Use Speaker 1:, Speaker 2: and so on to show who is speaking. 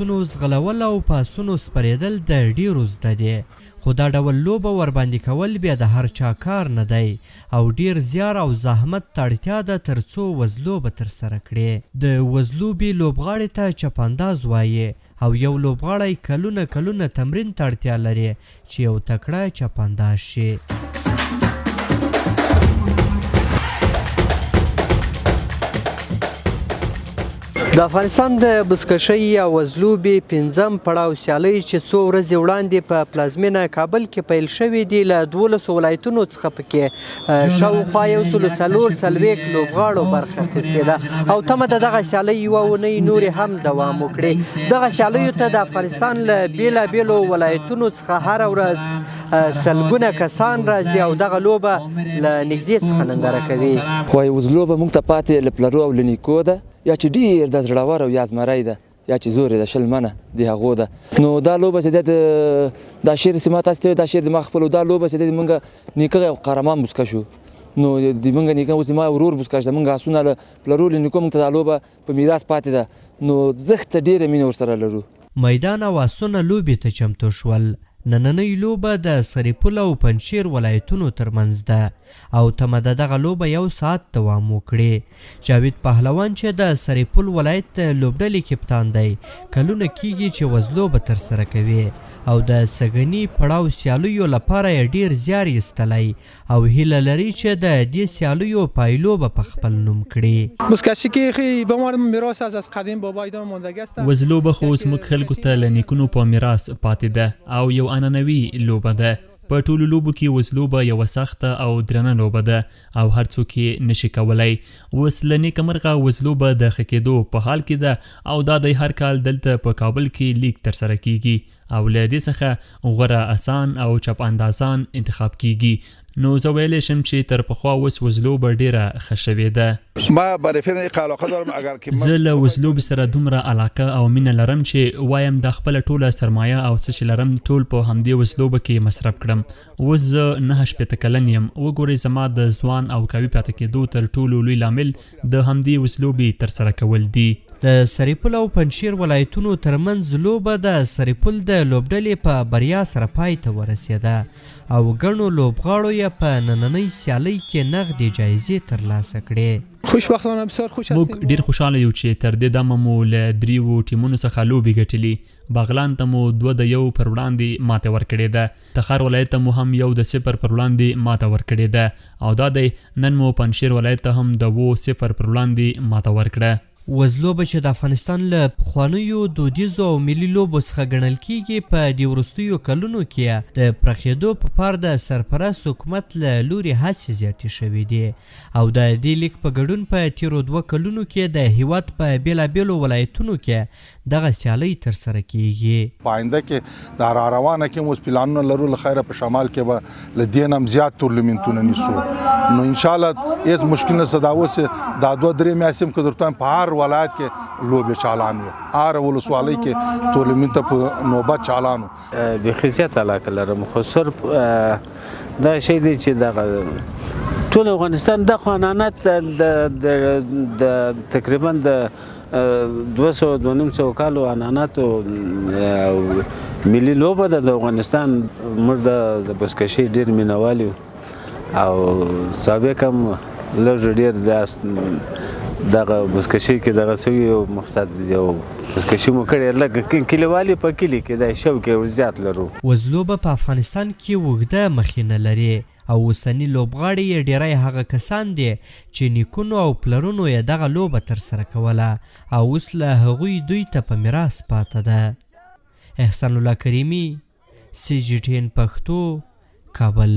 Speaker 1: اسونو ځغلول او په اسونو سپرېدل د ډیرو زده دي، خو دا ډول لوبه ورباندې کول بیا د هر چا کار نه دی او ډیر زیار او زحمت ته اړتیا ده تر څو وزلوبه ترسره کړي. د وزلوبې لوبغاړي ته چپانداز وایي او یو لوبغاړی کلونه تمرین ته اړتیا لري چې یو تکړه چپانداز شي. د افغانستان د بزکشۍ یا وزلوبې 5م پړاو سیالۍ چې څو ورځې وړاندې په پلازمینه کابل کې پیل شوې دي له 12 ولایتونو څخه پکې شاوخوا 140 لوبغاړو برخه اخیستې ده او تمه ده دغه سیالۍ یوه اونۍ نورې هم دوام وکړي. دغه سیالیو ته د افغانستان له بیلابیلو ولایتونو څخه هره ورځ سلګونه کسان راځي او دغه لوبه له نږدې څخه ننداره کوي.
Speaker 2: وایي وزلوبه موږ ته پاتې له پلرو او له نیکو ده، یا چې ډیر د زړور او یا زمری ده یا چې زور د شل منه د هغو ده. نو دا لوبه چې دا شعر چې ما تاسو ته دا شعر د ما خپل دا لوبه چې موږ نیکه او قهرمان بوسکه شو، نو د موږ نیکه اوس ما ورور بوسکه شته، موږ اسونه له پلرو له نیکو موږ ته دا لوبه په میراث پاتې ده، نو زښت ډیره مینه ورسره لرو.
Speaker 1: میدان او اسونه لوبې ته چمتو شول. نننۍ لوبه د سرپل او پنجشیر ولایتونو ترمنځ ده او تمه ده دغه لوبه 1 ساعت دوام وکړي. جاوید پهلوان چې د سرپل ولایت لوبډلې کپتان دی کلونه کیږي چې وزلوبه ترسره کوي او د سږني پړاو سیالیو لپاره یې ډیر زیار ایستلی او هیله لري چې د دې سیالیو پایلوبه په خپل نوم کړي.
Speaker 3: بزکشی که به ما میراث از قدیم بابا ایدان ماندگی است.
Speaker 4: وزلوبه خو زموږ خلکو ته له نیکونو په میراث پاتې ده او یو عنعنوي لوبه ده. په ټولو لوبو کې وزلوبه یوه سخته او درنه لوبه ده او هر څوک یې نشي کولی. اوس له نیکه مرغه وزلوبه د ښه کېدو په حال کې ده او دا د هر کال دلته په کابل کې لیګ ترسره کیږي او له دې څخه غوره اسان او چپ اندازان انتخاب کیږي. نو زه ویلی شم چې تر پخوا اوس وزلوبه ډیره ښه شوې ده. زه له وزلوبې سره دومره علاقه او مینه لرم چې وایم د خپله ټوله سرمایه او څه چې لرم ټول په همدې وزلوبه کې مصرف کړم. اوس زه 9 کلن یم. وګورئ زما د ځوان او قوي پاتې کېدو تر ټولو لوی لامل د همدې وزلوبې ترسره کول دي.
Speaker 1: د سرپل او پنجشیر ولایتونو ترمنځ لوبه د سرپل د لوبډلې په بریا سره پای ته ورسېده او ګڼو لوبغاړو یې په نننۍ سیالۍ کې نغدې جایزې ترلاسه کړې.
Speaker 3: خوشبختانه بسیار خوش هستیم.
Speaker 4: موږ ډیر خوشحاله یو چې تر دې دمه مو له 3 ټیمونو څخه لوبې ګټلي. باغلان ته مو 2-1 پر وړاندې ماته ورکړې ده. تخار ولایت ته مو هم 1-0 پر وړاندې ماته ورکړې ده او دا دی نن مو پنجشیر ولایت ته هم 2-0 پر وړاندې ماته ورکړه.
Speaker 1: وزلوبه چې د افغانستان له پخوانیو دودیزو او ملي لوبو څخه ګڼل کیږي په دې وروستیو کلونو کې د پراخېدو په پار د سرپرست حکومت له لورې هڅې زیاتې شوې دي او د دې لیګ په ګډون په تیرو 2 کلونو کې د هیواد په بیلابیلو ولایتونو کې دغه سیالۍ ترسره کیږي.
Speaker 5: په آینده کې د راروانه کې موږ پلانونه لرو له خیره په شمال کې به له دې نه هم زیات تورنمنټونه نیسو. نو انشاءالله هیڅ مشکل نشته. دا اوس دا 2-3 میاشتې هم که درته په هر ولایت کې لوبې چالان وي، هر ولسوالۍ کې تورنمنټ په نوبت چالان وي.
Speaker 6: بیخي زیات علاقه لرم خو صرف دا شی دی چې دغه ټول افغانستان د عنعنات د تقریبا د 200 کالو عنعناتو ملي لوبه ده د افغانستان. موږ د بزکشۍ ډېر مینوال یو او سابق هم لږ ډېر دغه بزکشۍ کې دغه سوي یو مقصد یو بزکشي مو کړې لکه کلیوالي په کلي کې د شوق یې زیات لرو.
Speaker 1: وزلوبه په افغانستان کې اوږده مخینه لري او اوسني لوبغاړي یې ډیری هغه کسان دي چې نیکونو او پلرونو یې دغه لوبه ترسره کوله او اوس له هغوی دوی ته په میراث پاته ده. احسان الله کریمي، CGTN پښتو، کابل.